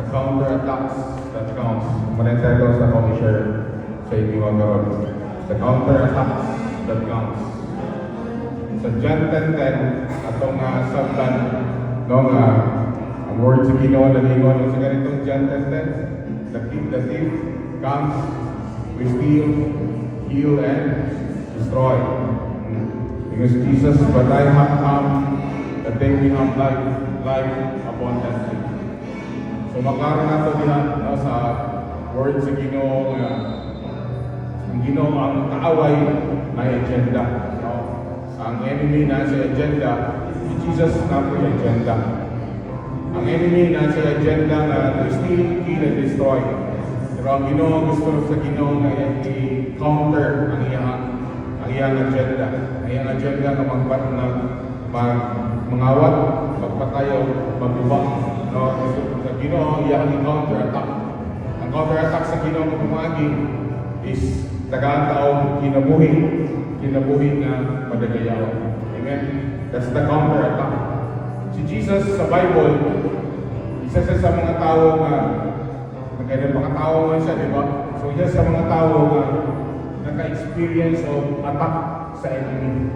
counterattacks that counts. Manentero sa akong i-share sa inyo karon. The counterattacks that counts. Sa John 10:10, atong sabdan, no, ang word sa Ginoo na lingon sa ganitong John 10:10, the thief comes to steal, kill, and destroy. Because Jesus, but I have come that they may have life abundantly. So magkaroon nato diha no, sa word sa Ginoo nga ang Ginoo ang kaaway may agenda. No? Ang enemy na sa agenda, si Jesus na po yung agenda. Ang enemy na sa agenda na to steal, kill, and destroy. Pero ang Ginoo gusto sa Ginoo na i-counter ang iyang agenda. Ang iyang agenda na mangawat, magpatayo, magbuba. No, sa Ginoo, iyang i-counterattack. Ang counterattack sa Ginoo ng pumagi is tagaan taong kinabuhi na madagayaw. Amen? That's the counterattack. Si Jesus sa Bible, isa sa mga tao na nagkailan mga tao man siya, di ba? So isa sa mga tao na naka-experience of attack sa enemy.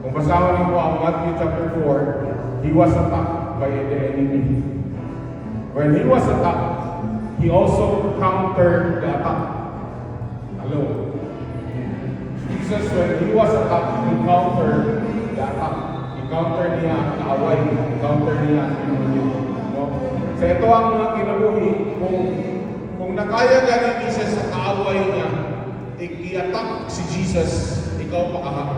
Kung basahan niyo po ang Matthew chapter 4, he was attacked by the enemy. When he was attacked, he also countered the attack. Hello? Jesus, when he was attacked, he countered the attack. He countered niya ang kaaway. He countered niya ang demonyo. No? So ito ang mga kinabuhi. Kung nakaya galing isa sa kaaway niya, i-attack si Jesus, ikaw pakahak.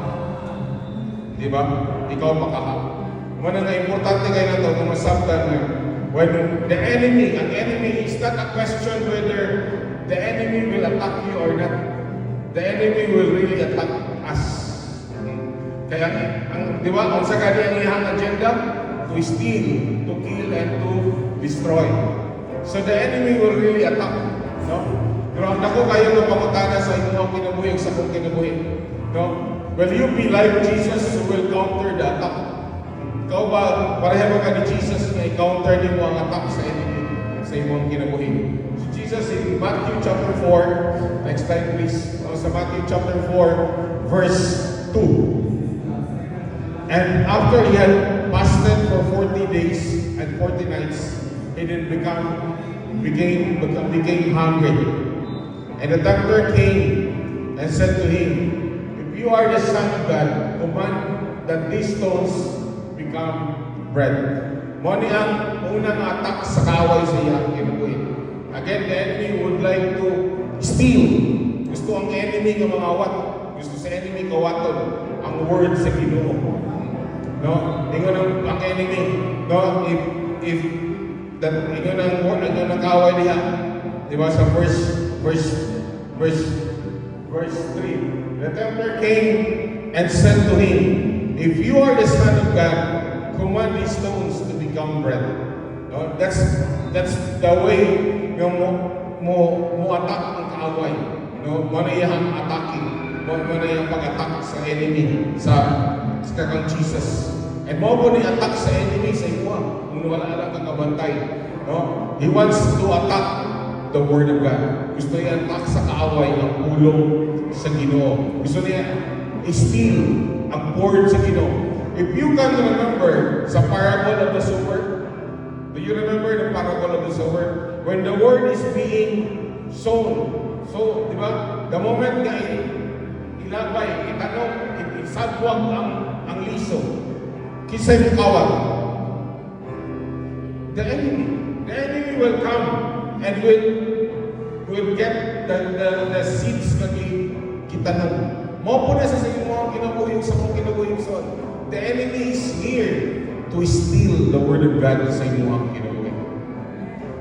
Di ba? Ikaw pakahak. Muna nga importante kayo na ito kung masabtan na when the enemy, ang enemy is not a question whether the enemy will attack you or not. The enemy will really attack us. Kaya, di ba, ang sa kanya ang agenda, to steal, to kill, and to destroy. So the enemy will really attack. No? Pero ang dako kayo ng pangutana sa inyong kinabuhi, sa kong kinabuhi. No? Will you be like Jesus who will counter the attack? Ikaw ba, pareha ba ka ni Jesus na i-counter din mo ang attack sa enemy sa inyong kinabuhi? So Jesus in Matthew chapter 4, next time please, sa Matthew chapter 4, verse 2. And after he had fasted for 40 days and 40 nights, he then became hungry. And the tempter came and said to him, if you are the Son of God, command that these stones become bread. Moni ang unang attack sa kaaway sa iyang kinabuhi. Again, the enemy would like to steal. Gusto ang enemy ng mga awat. Gusto sa enemy kawaton ang word sa Ginoo. No? Ingon ang enemy. No? If that ingon ang word, ingon ang kaaway niya. Di ba sa verse 3. The tempter came and said to him, if you are the Son of God, command these stones to become bread. No? That's the way mo attack ang kaaway. No? Mo na iyang attacking. Mo na iyang pag-attack sa enemy sa kakang Jesus. And mo ni attack sa enemy sa imo kung wala lang kang kabantay. No? He wants to attack the Word of God. Gusto niya attack sa kaaway ang ulong sa Ginoo. Gusto niya i-steal ang word sa Ginoo. If you can remember sa parable of the sower, do you remember the parable of the sower? When the word is being sown, so, di ba, the moment na ilabay, itanong, isagwag ang liso, kisay kawal. The enemy will come and will get the seeds na kitanong. Mo po na sa mga kinabuhi sa mga kinabuhi sa the enemy is here to steal the word of God sa inyong kinabuhi.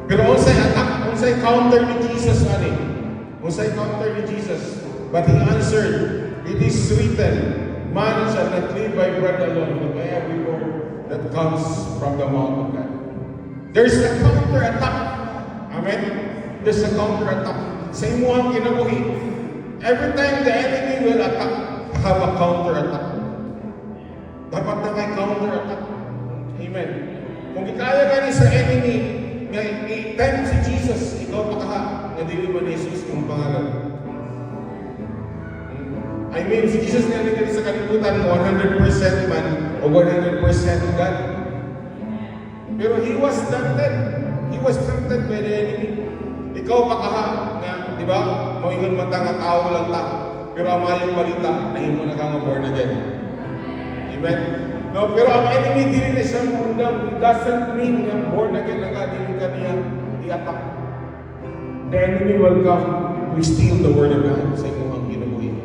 Pero unsay attack, unsay counter ni Jesus ani? Unsay counter ni Jesus? But he answered, it is written, man shall not live by bread alone, but by every word that comes from the mouth of God. There's a counter attack. Amen? There's a counter attack sa inyong kinabuhi. Every time the enemy will attack, have a counter-attack. Dapat na may counter-attack. Amen. Kung ikaya ka sa enemy, pangalan. I mean, si Jesus nga nagkali sa kalibutan, 100% man o 100% God. Pero He was tempted. He was tempted by the enemy. Ikaw pakaha na, di ba? Moingon man nga tao lang ta. Pero ang mayong balita, nahimo na kang born again. Amen? No, pero ang enemy dili na siya undang. It doesn't mean na born again na ka, dili ka niya i-attack. The enemy will come to steal the word of God sa imong kinabuhi.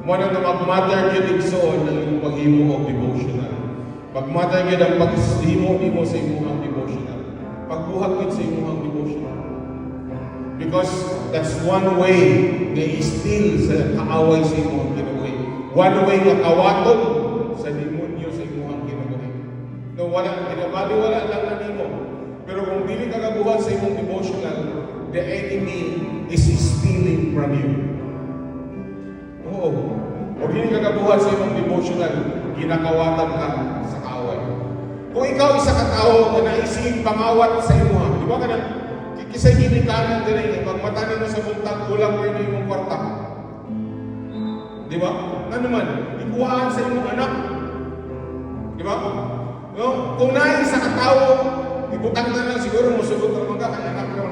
Muna na mag-matter yun igsoon na yung paghimo of devotional. Mag-matter yun ang paghimo mo sa imong devotional. Pagbuhat yun sa imong devotional. Because that's one way na i-steal sa kaaway sa imong kinabuhi. One way na kawaton sa demonyo sa imong kinabuhi. No, wala, pinabaliwala lang na nimo. Pero kung dili ka kabuhat sa imong devotional, the enemy is stealing from you. Oo. O hindi ka kabuhat sa imong devotional, ginakawatan ka sa kaaway. Kung ikaw isa ka tao na naisip pangawat sa imo, di ba ka na, kisay ginikanan din ay, pag matanin mo sa buntag, kulang mo yung imong kwarta. Di ba? Ano naman, ikuhaan sa imong anak. Di ba? No? Kung naisa ka tao, ibutang na lang siguro, musubot na mga kaya anak ko,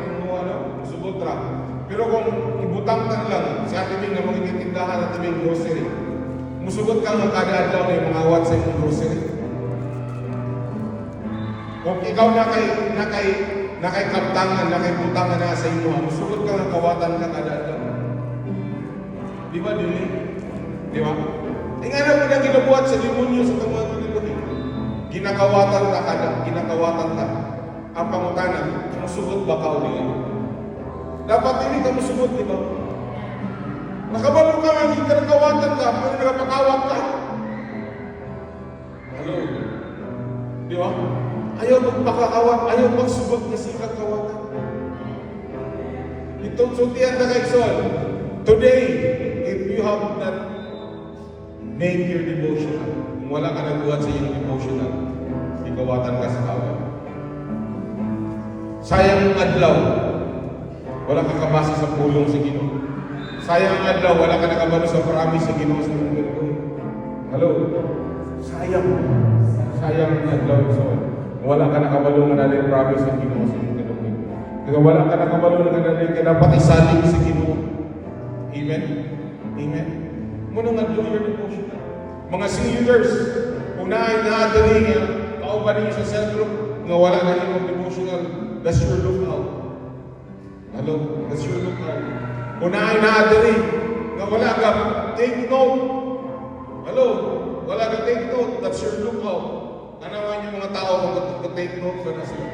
musubot na. Pero kung ibutang na lang, si Ate Bing na magkitindahan at Bing grocery, musubot ka nga kada adlaw na yung mga awat sa imong grocery. Kung ikaw na kay kaptangan, na kay butangan na sa imo, musubot ka nga kawatan ka kada adlaw. Di ba, dili? Di ba? Tingnan mo na ginabuhat sa demonyo sa mga kinabuhi. Ginakawatan ka. Ang pangutanan, musubot ba ka o di? Dapat hindi ka musubot, di ba? Nakabalo ka, hindi ka nakawatan ka, pero nakapakawat ka. Hello? Di ba? Ayaw magpakakawat, ayaw magsubot na siya kakawatan. Itong sultihan na kay Sol, today, if you have not made your devotional, kung wala ka nagbuhat sa iyong devotional, ikawatan ka sa kawat. Sayang ang adlaw, wala ka kabasa sa pulong sa Ginoo. Sayang ang adlaw, wala ka nakabalo sa promise sa Ginoo sa iyong ginagawa. Hello? Sayang ang adlaw, Sol. Wala ka nakabalo nga natin promise sa Ginoo sa iyong ginagawa. Kaya wala ka nakabalo nga natin, kaya dapat isaling sa Ginoo. Amen? Amen? Muna nga do your devotion. Mga seniors, kung naadali nga, kauban ninyo sa cell group, nga wala na yung devotional, that's your lookout. Hello? That's your lookout. Kung naadali, nga wala ka, take note. Hello? Wala ka take note, that's your lookout. Anawan yung mga tao kung take note ka na sila.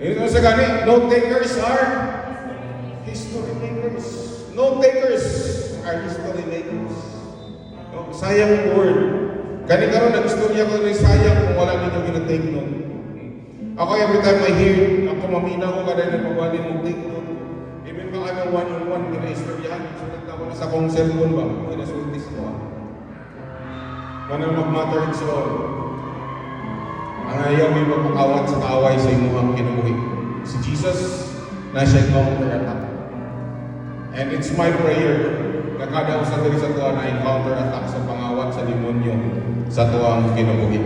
Ito sa gani, note takers are history makers. Note takers are history makers. No, sayang ang word. Kani karon nag-istorya ko rin sayang kung wala ninyo gina-take note. Ako every time I hear, ako mamina ko kada na pagwali mong take note. Even ba kami one-on-one gina-istoryahan, sulat ako na sa kong cellphone ba? Kung inasultis ko Mana mag-matter sa all. Ang ayaw may magpakawat sa kaaway sa imuhang kinabuhi. Si Jesus na siya counter-attack. And it's my prayer na kada usa diri sa tuwa na counter-attack sa pangawat sa demonyo sa tuwang kinabuhi.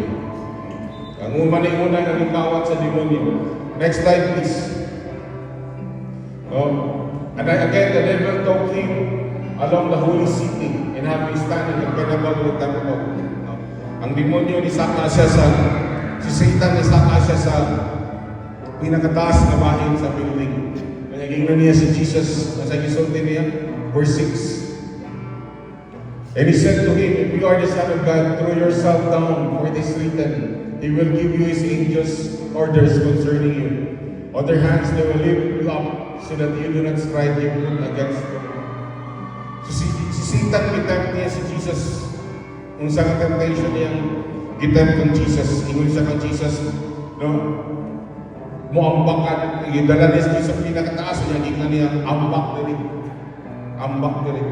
Ang una ng pangawat sa demonyo. Next slide please. And again, the devil took him along the holy city and have him standing in Pinabal with Temple. Ang demonyo ni Saka siya si Satan ni Saka siya sa pinakataas na bahin sa building. Naging na niya si Jesus, nasa gisulti niya, verse 6. And he said to him, if you are the Son of God, throw yourself down, for it is written, He will give you His angels orders concerning you. On their hands they will lift you up, so that you do not strike your foot against them. So si Satan gitempt niya si Jesus. Kung sa temptation niyang gitempt ng Jesus, ingon siya kang Jesus, no? Muambak ka, idala niya si Jesus pinakataas, yung niya, ambak na rin. Ambak na rin.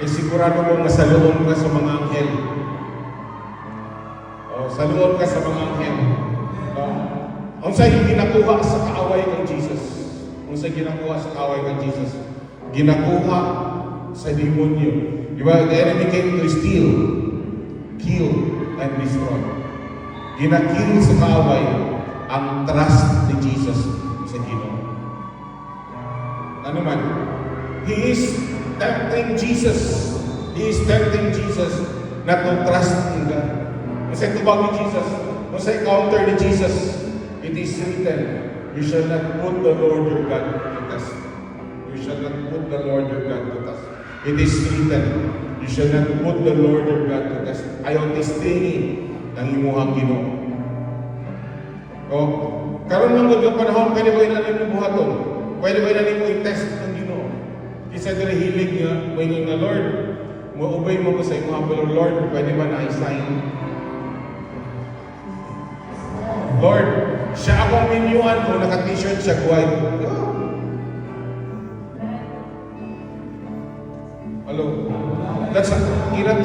Eh sigurado mo nga saluon ka sa mga anghel. Saluon ka sa mga anghel. Ang sa hindi nakuha sa kaaway ng Jesus. Kung sa ginakuha sa kaway kang Jesus, ginakuha sa demonyo. Di ba? The enemy came to steal, kill, and destroy. Ginakill sa kaway ang trust ni Jesus sa Ginoo. Ano man? He is tempting Jesus. He is tempting Jesus not to trust in God. Kasi tubag ni Jesus, kasi counter ni Jesus, it is written, you shall not put the Lord your God to test. You shall not put the Lord your God to test. It is written, you shall not put the Lord your God to test. Ayaw testingin ng imuhang Ginoo. O, karon man gud ang panahon, pwede ba inanin mo buhaton? Pwede ba inanin mo i-test ng Ginoo? Isa dili hilig nga, may nga Lord, mo-obey mo ko sa imuhang pero Lord, pwede ba na-assign? Lord, siya akong minyuan kung naka-t-shirt siya guway. Hello? That's do not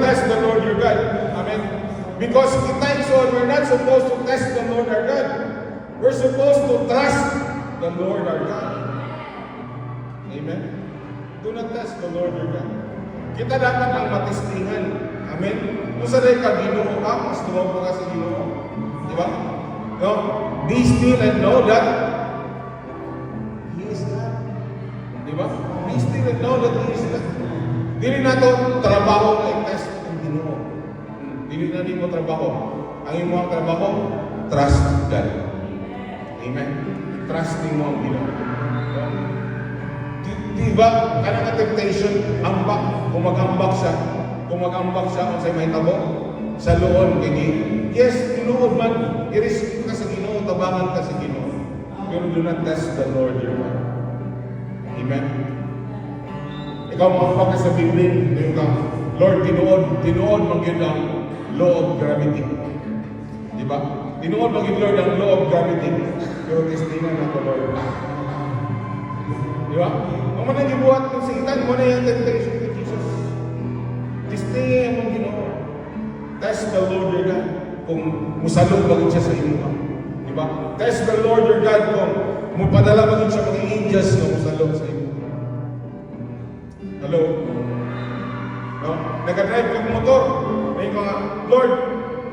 test the Lord your God. Amen? Because in times when we're not supposed to test the Lord our God. We're supposed to trust the Lord our God. Amen? Do not test the Lord your God. Kita dapat ang matestingan. Amen? Kung sa rin ka, Ginoo ka, mas tuwag mo ka sa Ginoo. Diba? No? Be still and know that He is God. Diba? Be still and know that He is God. Dili na ito trabaho ay test ng Ginoo. Dili na din mo trabaho. Ang iyong trabaho, trust God. Amen? Trust mo ang Ginoo. Diba? Kanang ka temptation, ambak, kung mag-ambak siya, kung sa may tabo, sa loon, yes, tinuod man, i-receive ka sa Ginoo, tabangan ka sa Ginoo. Pero do not test the Lord your God. Amen? Ikaw makapag ka sa Biblia, yung ka, Lord, tinuod mag-yun ang law of gravity. Diba? Tinuod mag-yun, Lord, ang law of gravity. Pero testingan ako, Lord. Diba? Ang manang gibuhat ng Satan, mo na yung temptation to Jesus. Testingan ang Ginoo. Test the Lord your God kung musalog bagay siya sa inyo. Diba? Test the Lord your God kung mupadala bagay siya mga angels na musalog sa inyo. Hello? No? Nag-drive kang motor. May mga, Lord,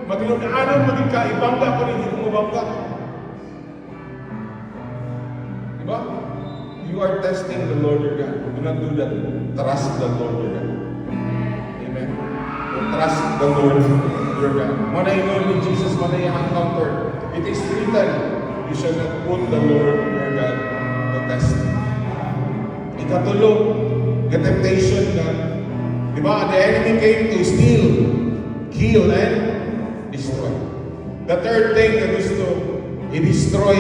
matinong-anon maging ka, ibangga ko rin, hindi ko mabangga. Diba? You are testing the Lord your God. Do not do that. Trust the Lord your God. Amen? Trust the Lord your God. Manay Lord ni Jesus, manay ang encounter. It is written, you shall not put the Lord your God to test. Ikatulo, the temptation na, di ba, the enemy came to steal, kill, and destroy. The third thing na gusto, i-destroy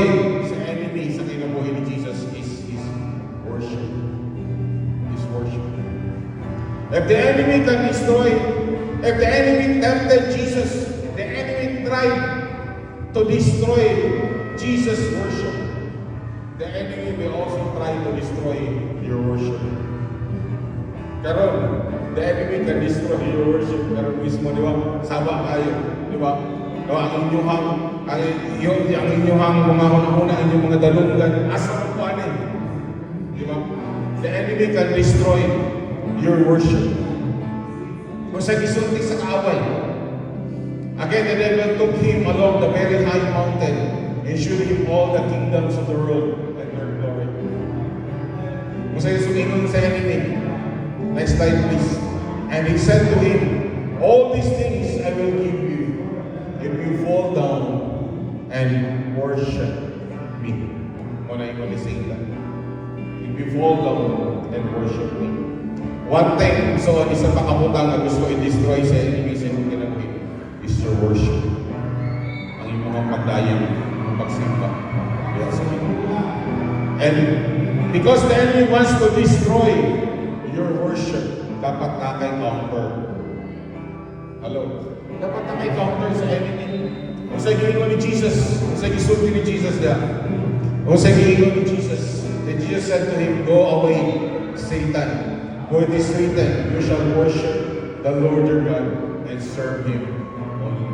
sa enemy sa kinabuhi ni Jesus is his worship. His worship. If the enemy can destroy, if the enemy tempted Jesus, if the enemy tried to destroy Jesus' worship, the enemy will also try to destroy your worship. Karon, the enemy can destroy your worship. Karon mismo, di ba? Saba kayo, di ba? No, ang inyong mga una-una, inyong mga dalungan, asa mo po anin? Di ba? The enemy can destroy your worship. Kung sa gisulti sa kaaway. Again, the devil took him along the very high mountain and showed him all the kingdoms of the world and their glory. Kung sa gisulti sa enemy, next slide please. And he said to him, all these things I will give you if you fall down and worship me. Muna yung Satan. If you fall down and worship me. One thing, so isang pakabutang na gusto i-destroy sa enemy sa inyong kinabuhi is your worship. Ang iyong mga pagdayan, ang pagsimba. Yes. And because the enemy wants to destroy your worship, dapat na kay counter. Hello? Dapat na kay counter sa enemy. Kung sa giingon ni Jesus, kung sa gisulti ni Jesus na, kung sa giingon ni Jesus, then Jesus said to him, go away, Satan. For it is written, you shall worship the Lord your God and serve Him only.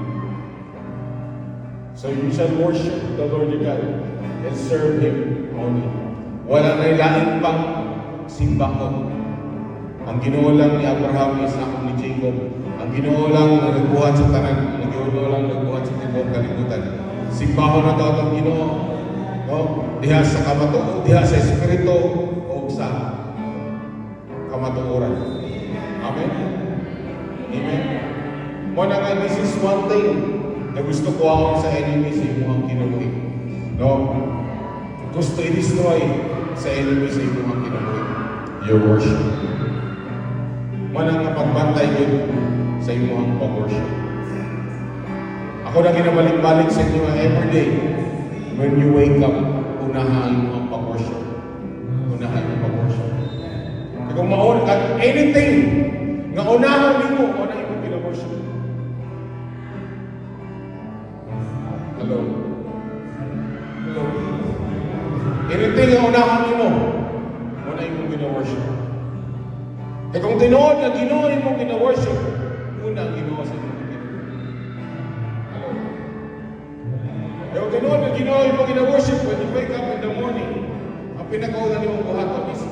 So you shall worship the Lord your God and serve Him only. Wala na ilain pang simbahon. Ang Ginoo lang ni Abraham, Isaac, ni Jacob. Ang Ginoo lang na nagbuhat sa tanan. Ang Ginoo lang nagbuhat sa tibok kalibutan. Simbahon na daw ang Ginoo. No? Diha sa kamatuoran, diha sa espiritu o sa kamatuoran. Amen? Amen? Muna nga, this is one thing na gusto ko ako sa enemy sa imuhang kinabuhi. No? Gusto i-destroy sa enemy sa imuhang kinabuhi. Your worship. Muna nga pagbantay yun sa imuhang pag-worship. Ako na ginabalik-balik sa inyo everyday. When you wake up, unahan mo ang pag-worship. Unahan mo ang pag-worship. Kung mauna ka, anything nga unahan mo, unahin mo pina-worship. Hello? Hello? Anything nga unahan mo, unahin mo pina-worship. Kung tinood na Ginoo mo pina-worship, una ang Ginoo sa inyo. Hello? Kung tinood na Ginoo mo pina-worship, when you wake up in the morning, ang pinakauna niyo mong buhaton is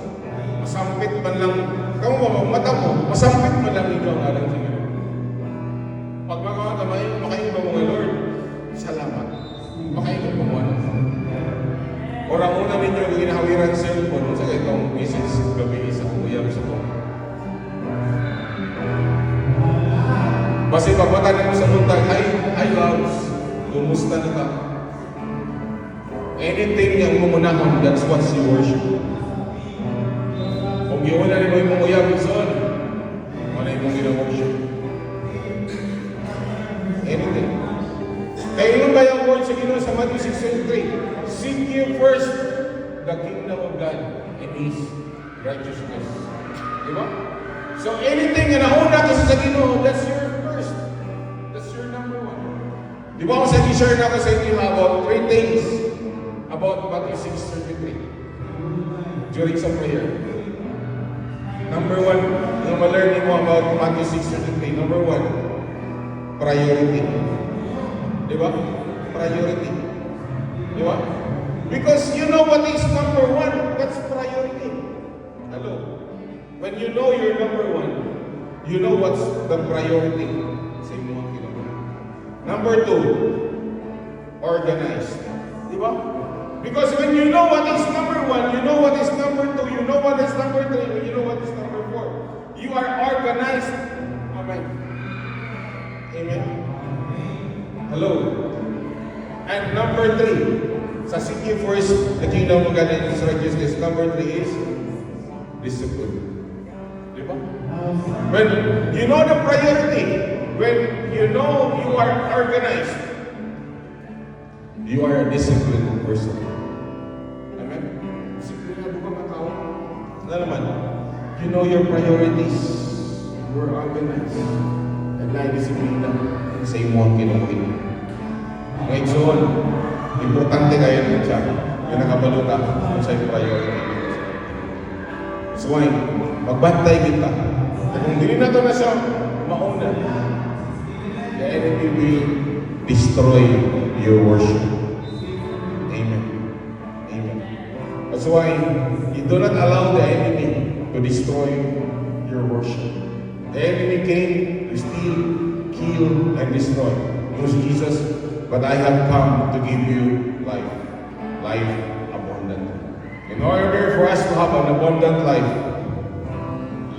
masampit man lang, kung mata mo, masampit man lang ikaw ang alam sa Ginoo. Pag makakamay, makaingon mo nga Lord, salamat. Makaingon mo ano. Orang una ninyo yung ginahawiran sa cellphone, sa itong message gabi sa uyab sa ko. Basta pagmatan mo sa buntag, hi loves, kumusta na ka? Anything yung mumunahon, that's what you worship. Kung yun na rin mo yung uyab son, wala yung gina-worship. Anything. Kaya yun ba yung word sa Ginoo sa Matthew 6:23? Seek ye first the kingdom of God and His righteousness. Diba? So anything na nauna kasi sa Ginoo, that's your first. That's your number one. Di ba ako sa share na ako sa inyo about 3 things about Matthew 6:33 during some prayer. Number 1, yung ma-learning mo about Matthew 6:33. Number 1, priority. Di ba? Priority. Di ba? Because you know what is number 1, that's priority. Hello? When you know you're number 1, you know what's the priority sa inyong kinabuhi. Number 2, organized. Di ba? Because when you know what is number 1, you know what is number 2, you know what is number 3, and you know what is number 4. You are organized. Amen. Amen. Hello. And number 3, sa seek ye first the kingdom of God and His righteousness. Number 3 is discipline. Diba? When you know the priority, when you know you are organized, you are a disciplined person. Amen? Disciplinado ka matao. Ano naman? You know your priorities. You are organized. And na disiplina sa imong kinabuhi. Ngayon soon, importante kayo din siya. Yung nakabaluta kung sa priority. So why? Magbantay kita. At kung hindi na ito na siya mauna, the enemy will destroy your worship. Amen. Amen. That's why you do not allow the enemy to destroy your worship. The enemy came to steal, kill, and destroy. It was Jesus, but I have come to give you life. Life abundant. In order for us to have an abundant life,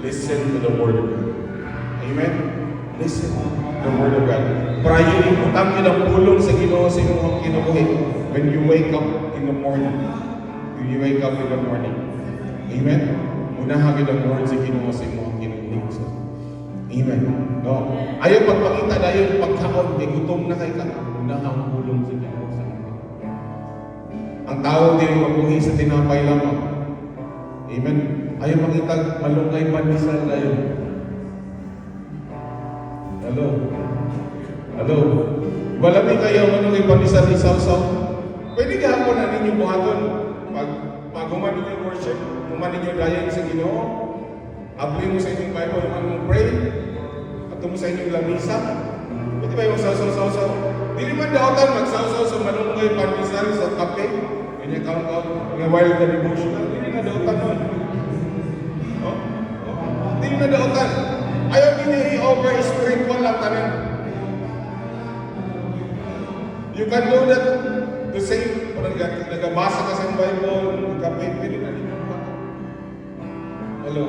listen to the Word of God. Amen? Listen to the Word of God. Priority, utang yun ang pulong sa Ginoo sa inyong kinabuhi. When you wake up in the morning. When you wake up in the morning. Amen? Unahan yun ang Word sa Ginoo sa inyong kinabuhi. Amen? No? Ayaw pagpakita na yung pagkaon, may gutom na kayo ka. Unahan ang pulong sa Ginoo sa inyong. Ang tao din mabuhi sa tinapay lamang. Amen? Ayaw makita malungay pandesal na yun. Hello? Hello? Wala din kayo malungay pandesal isaw-saw. Pwede gahapon na ninyo buhaton. Pag human ninyo worship, human ninyo dayan sa Ginoo, apply mo sa inyong Bible, human mong pray, at mo sa inyong lamisa. Pwede ba yung saw-saw-saw-saw? Di naman daotan magsaw-saw sa malungay pandesal sa kape. Kanya count, nga wild na devotional, hindi na dautan nun. Oh? Hindi na dautan. Ayaw din i-over spiritual lang tanan. You can do that the same. Kung nagabasa ka sa Bible, kapit, pwede na din yung bata. Hello?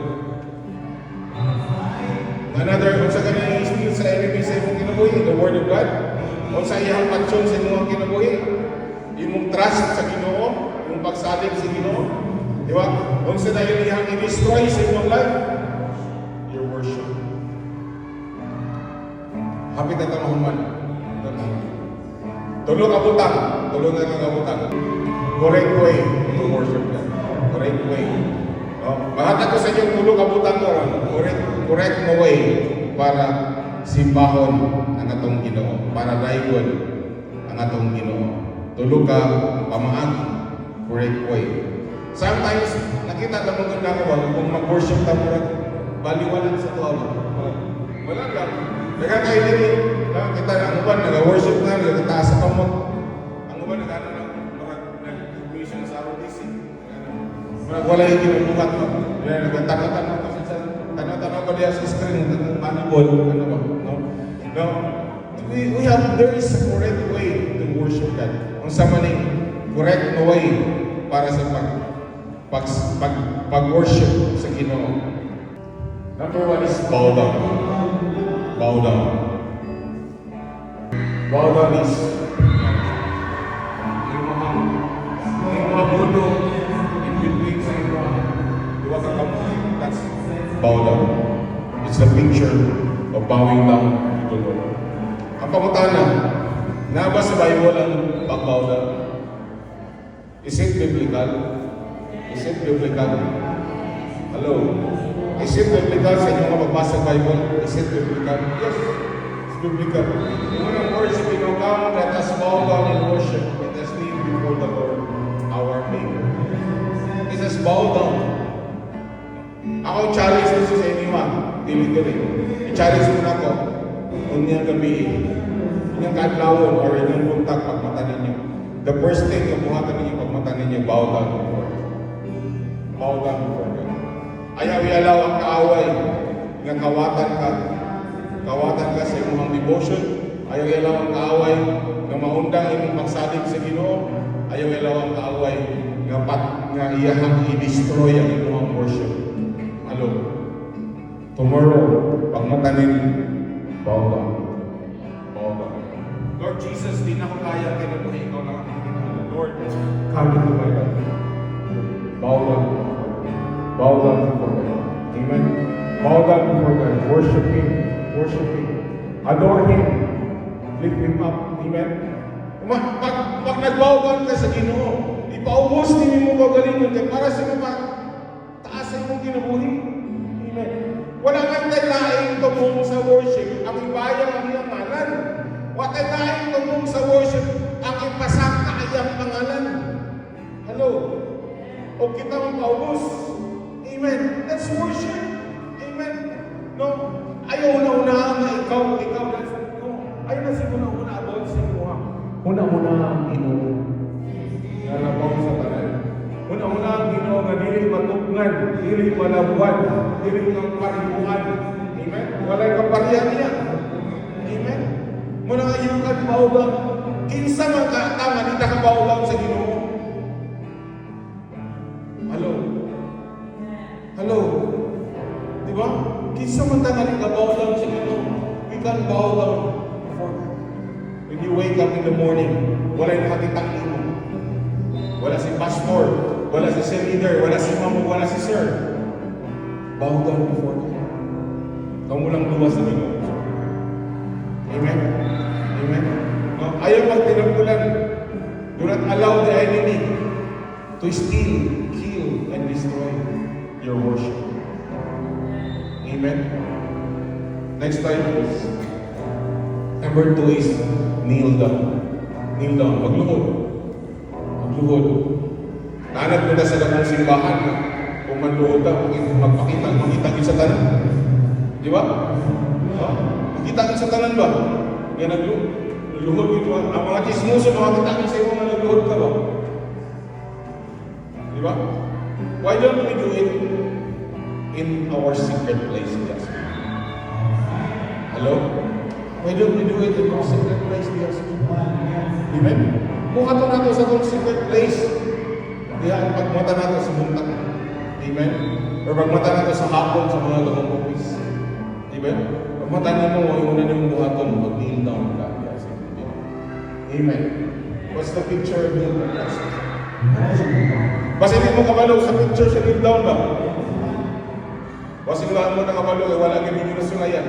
Another, kung sa kanina i-steal sa enemy sa imong kinabuhi, the Word of God. Kung sa iyang pansyon sa imong kinabuhi, imong trust sa Ginoo, yung pagsalig sa Ginoo. Di ba? Kung sa dahil iyang i-destroy sa imong life, your worship. Hapit na tamahuman. Tulong kabutang. Tulong na ng kabutang. Correct way to worship God. Correct way. Mahatag ko sa inyo tulong kabutang ko. Correct mo way para simbahon ang atong Ginoo. Para raygon ang atong Ginoo. Tulog ka, pamaagi. Correct way. Sometimes, nakita na maganda ko ba kung mag-worship ka mo baliwalan sa tuwa. Wala lang. Nagkakain din kita ang uban, nag-worship na, nagkataas sa kamot. Ang uban, nag-mission sa ROTC. Wala yung ginubuhat mo. Nagkatanakan mo kasi sa tanaw ko diya sa screen, manibol, ano ba? No? There is a correct way to worship God. Kung sa maning correct na way para sa pag-worship sa Ginoo. Number one is bow down. Bow down. Bow down is yung mga mundo in between sa inyo. Diwa ka kamuhin. That's bow down. It's a picture of bowing down to the Lord. Ang pangutana, naba sa Bible ang pag-bow down? Is it biblical? Is it biblical? Hello? Is it biblical sa inyo mga magbasa ng Bible? Is it biblical? Yes, it's biblical. In one of words, if you know, come, let us bow down and worship. Let us kneel before the Lord, our Maker. It says, bow down. Ako challenge nito sa inyo, dili-dili. I-challenge mo na ako, kung niyang gabi, inyong kadlawon, or inyong buntak pagmata ninyo. The first thing yung buhatan ninyo pagmata ninyo, bow down before God. Bow down before God. Ayaw i-allow ang kaaway nga kawatan ka sa imong devotion. Ayaw i-allow ang kaaway nga maundang imong pagsalig sa Ginoo. Ayaw i-allow ang kaaway nga iyahang i-destroy ang imong worship. Hello? Tomorrow, pagmatanin, bow down. Bow down. Lord Jesus, di na ko kaya kinabuhi ikaw lang. Lord, come into my life. Bow down. Bow down before God. Amen. Bow down before God. Worship Him. Worship Him. Adore Him. Lift Him up. Amen. Pag nag-bow down ka sa Ginoo, ipaubos din mo kagalingon ka para sa mga taasan mong kinabuhi. Amen. Wala kang laing tumong sa worship ang ibayang ang iyang ngalan. Wala kang laing tumong sa worship ang ipasaka iyang pangalan. Hello? O kita mapaubos. Amen. That's worship. Amen. No? Ayaw na na ikaw. No. Ayaw na siguro una about sa iyo. Una-una ang Ginoo. Nalabaw sa tanan. Una-una ang Ginoo nga dili matugnan, dili malabuan, dili kang paribuan. Amen. Walay kaparihan niya. Amen. Muna nga yung kadbawgan. Kinsa man ka tama di ta kabawgan sa Ginoo. Hello? Di ba? Kinsa man tangali ka bow down sa Ginoo. We can bow down before God. When you wake up in the morning, wala yung nakitang imo. Wala si pastor, wala si leader, wala si mamo, wala si sir. Bow down before God. Kamu lang duwa sa Ginoo. Amen? Amen? No? Ayaw magtinagpulan. Do not allow the enemy to steal, kill, and destroy your worship. Amen. Next slide, please. Number 2 is kneel down. Kneel down. Magluhod. Magluhod. Nanag mo na sa ganang simbahan na kung magluhod ka, magpakita sa tanan. Di ba? Magkita sa tanan ba? Yan nagluhod. Luhod ito. Ang mga chismoso, makakita sa iyo mga nagluhod ka ba? don't we do it in our secret place? Yes. Hello? Why don't we do it in our secret place? Yes. Amen? Kung ato nato sa itong secret place, diyan pagmata nato sa buntag. Amen? Or pagmata nato sa hapon sa mga lumang office. Amen? Pagmata nimo, yung una niyong buhaton, mag-kneel down ka. Yes. Amen. What's the picture of kneel down? Basta hindi mo kabalo sa picture sa kneel down ba? Basta wala mo na kabalo, wala ganyan yung nasulayan.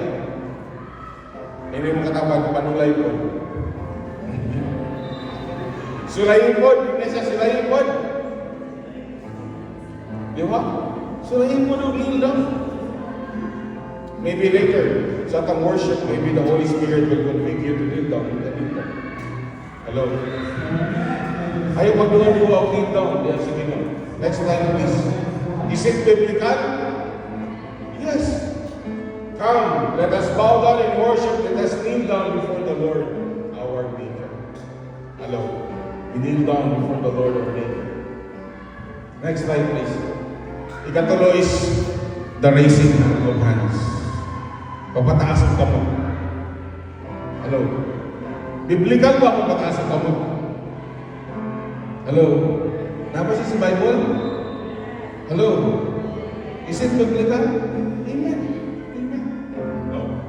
Hindi mo katabag, panulay po. Sulayin po, hindi siya sulayin po. Di ba? Sulayin mo nung kneel down. Maybe later, sa atang worship, maybe the Holy Spirit will convict you to kneel down. Hello? Ayaw magduwa-duwa o kneel down. Yes, sige mo. Next slide, please. Is it biblical? Yes. Come, let us bow down and worship. Let us kneel down before the Lord, our Maker. Hello? We kneel down before the Lord, our Maker. Next slide, please. Ikatulo is the raising of hands. Papataas ang kamot. Hello? Biblical ba ang papataas ang kamot? Hello? Nabasa sa Bible? Hello? Is it biblical? Amen. Amen. No.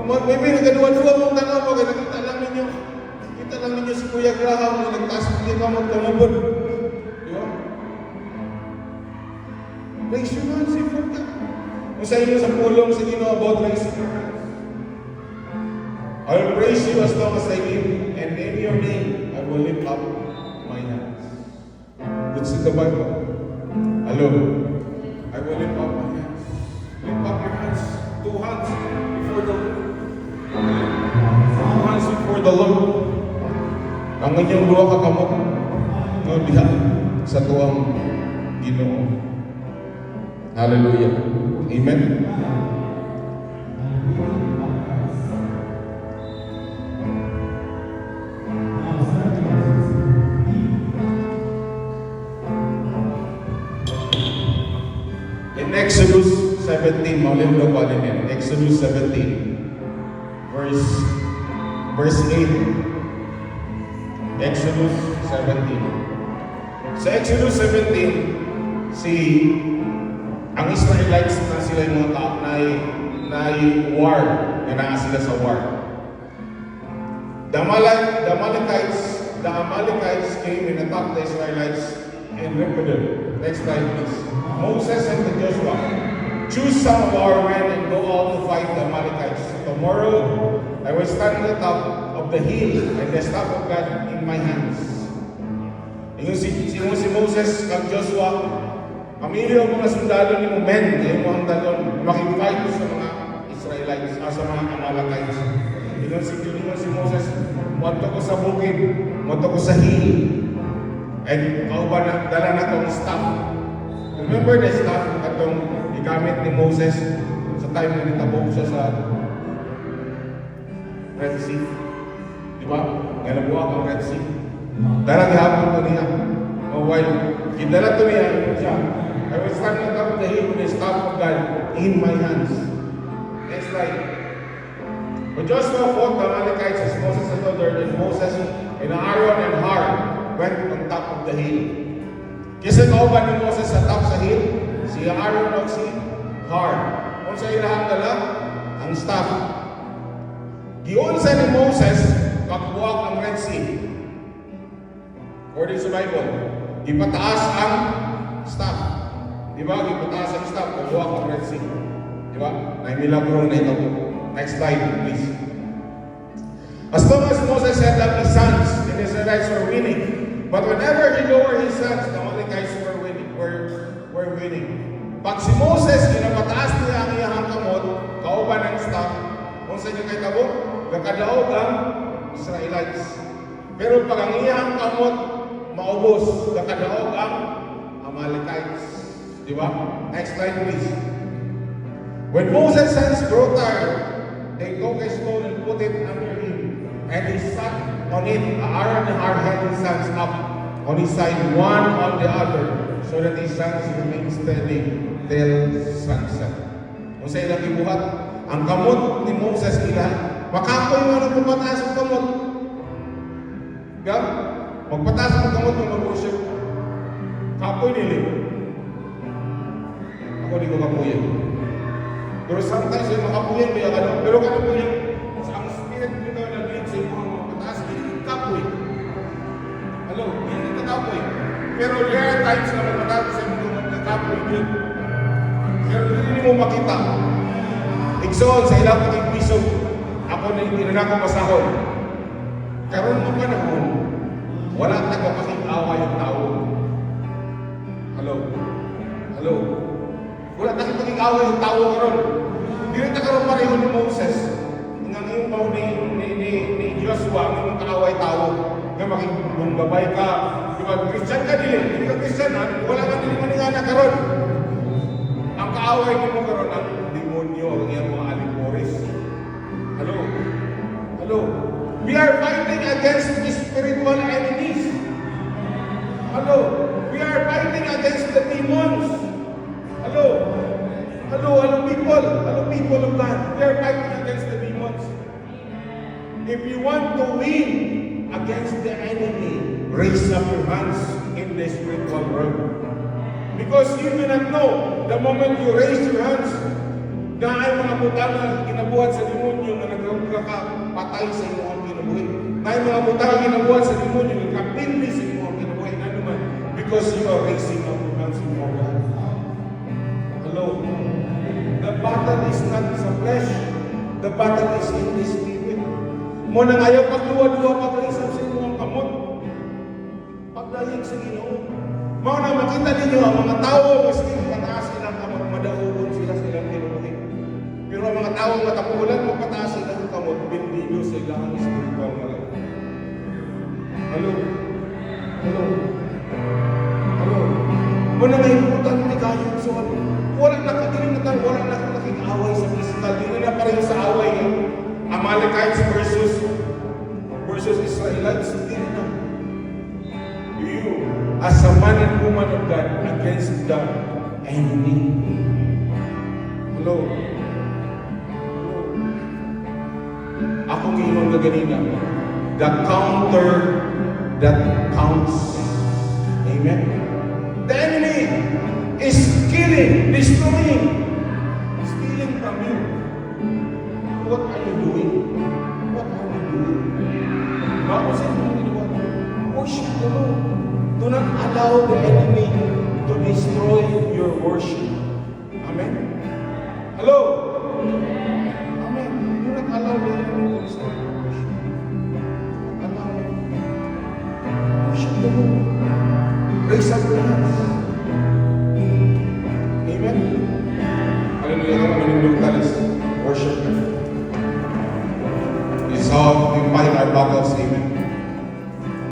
Maybe nagkaduwa-duwa mong tanaw mo, kaya nakita lang ninyo si Kuya Graham na nagtaas ng kamot kamabon. Di ba? Raise your hands if you're God. Kung sa inyo sa pulong sa Ginoo about raising your hands. I will praise you as long as I live, and in your name I will lift up my hands. That's in the Bible. Hello. I will lift up my hands. Lift up your hands. Two hands before the Lord. Two hands before the Lord. Ang inyong duha ka kamot no diha sa tuwang Ginoo. Hallelujah. Amen. In Exodus 17, maulim na pa din. Exodus 17, verse 8. Exodus 17. Sa Exodus 17, ang Israelites na sila yung mga tao na war, na naa sila sa war. The Amalekites came and attacked the Israelites and ripped them. Next slide, please. Moses said to Joshua, choose some of our men and go out to fight the Amalekites. Tomorrow, I will stand at the top of the hill and the staff of God in my hands. Yung si Moses kag Joshua, pamilya ang mga sundalo ni mo men, yung mga dalon, makipag sa mga Israelites, sa mga Amalekites. Yung si Moses, monto ko sa bukid, monto ko sa hill, and kauban na, dala na itong staff. Remember the staff itong igamit ni Moses sa time na nitabog siya sa Red Sea. Di ba? Nga nabuha ang Red Sea. Dala gihapon to niya. While gidala to niya, siya, I will stand on top of the hill with the staff of God in my hands. Next slide. When Joshua fought the Amalekites as Moses had ordered, and Moses and Aaron and Hur went on top of the hill. Kasi kauban ni Moses sa top sa hill, si Aaron o si Hur. Kung sa ilahang dala, ang staff. Giunsa ni Moses, kakuwak ang Red Sea. According sa Bible, ipataas ang staff. Di ba? Ipataas ang staff, kakuwak ang Red Sea. Di ba? Naimilagro na ito. Next slide, please. As long as Moses had up his sons, the Israelites were winning. But whenever he lowered his sons, the Amalekites were winning. Pag si Moses, pinapataas niya ang iyang kamot, kauban ng staff, kung sa inyo kay kabot, kakadaog ang Israelites. Pero pag ang iyang kamot, maubos, kakadaog ang Amalekites. Di ba? Next slide, please. When Moses' sons grew tired, they took a stone and put it under him, and he sat on it. Aaron and Hur held his sons up on his side, one on the other, so that his sons remain steady till sunset. Kung sa ilang ibuhat, ang kamot ni Moses ila, makapoy mo ng pagpataas ang kamot. Diba? Magpataas ang kamot ng mag-worship. Kapoy nila. Ako di ko kapuyan. Pero sometimes yung makapuyan, kaya ka lang. Pero kapuyan, ang spirit nito na lead sa mga magpataas, hindi kapoy. Hello, hindi ka kapoy. Pero there are times na magpataas sa mga magkakapoy din. Pero hindi mo makita. Igsoon sa ilang pag-ibisog, ako na hindi na ako masahol. Karoon mo panahon, wala tagapakig-awa yung tao. Hello? Hello? Wala tagapakig-awa yung tao karoon. Hindi rin nagkaroon pareho ni Moses. Ang iyong baho ni Joshua, ang iyong kaaway tao, na makibumbabay ka. Diba, Christian ka nila. Hindi ka Christian ha? Wala ka nila maningana karoon. Ang kaaway mo karoon ang demonyo, ang iyong mga aliporis. Hello? Hello? We are fighting against spiritual enemies. Hello? We are fighting against the demons. Hello? Hello? Hello people? Hello people of God? We are fighting against the demons. If you want to win against the enemy, raise up your hands in the spiritual world. Because you do not know, the moment you raise your hands, na ay mga butang na ginabuhat sa demonyo na nagkakapatay sa inyong kinabuhi. Na ay mga butang na ginabuhat sa demonyo na nagkapindi sa inyong kinabuhi. Na naman, because you are raising up your hands before God. Hello? The battle is not sa flesh. The battle is in the spirit. Mo nang ayaw pagluwa-luwa pag-raise up sa inyong kamot. Paglayag sa Ginoo. Mga na makita ninyo ang mga tao, maski pataas silang kamot, madahugon sila sa ilang kinabuhi. Pero ang mga tao matapulan, magpataas silang kamot, bindido sa ilang spiritual na life. Hello? Hello? Hello? Muna na iputan ni kayo. So, wala na kaking away sa physical. Hindi na pareho sa away. Amalekites versus Israelites. Hindi na. You, as a man and woman of God, against the enemy. Hello? Hello? Ako ngayon na ganina, the counter that counts. Amen? The enemy is killing, destroying, stealing from you. What are you doing? What are you doing? Bakit sa inyo ginawa? Worship the Lord. Do not allow the enemy to destroy your worship. Amen? Hello? Amen. Do not allow the enemy to destroy your worship. Allow it. Worship the Lord. Raise up your hands. Amen? Hallelujah. Ang manindong talis. Worship Him. It's how we fight our battles. Amen.